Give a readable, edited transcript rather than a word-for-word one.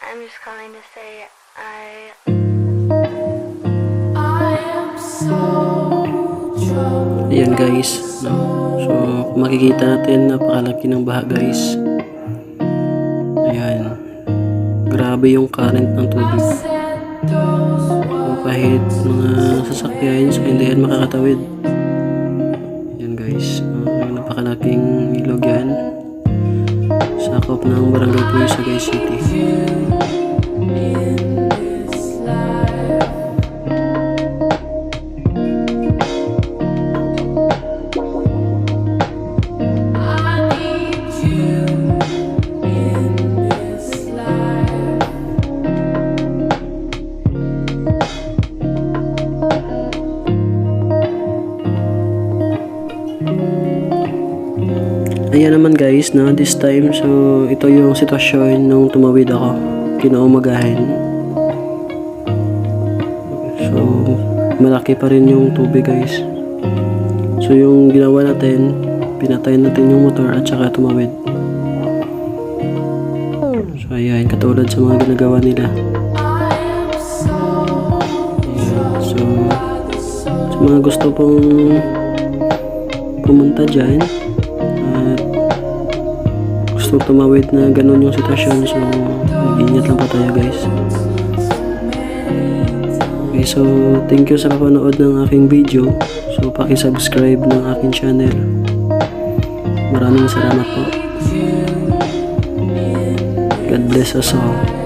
I'm just calling to say I am so troubled. Ayan guys, no? So makikita natin napakalaki ng baha guys. Ayan, grabe yung current ng tubig. So kahit mga sasakyan, so hindi yan makakatawid. Ayan guys, no? Napakalaking ilog yan. Sakop ng Barangay Puyo, Sagay City. Ayan naman guys, no, this time, so ito yung sitwasyon nung tumawid ako kinaumagahin. So malaki pa rin yung tubig guys. So yung ginawa natin, pinatayin natin yung motor at saka tumawid. So ayan, katulad sa mga ginagawa nila. Ayan, so sa mga gusto pong pumunta dyan at gusto tumawid na ganun yung sitwasyon, so mag-ingat lang pa tayo guys. Okay, so thank you sa papanood ng aking video. So paki-subscribe ng aking channel. Maraming salamat po. God bless us all.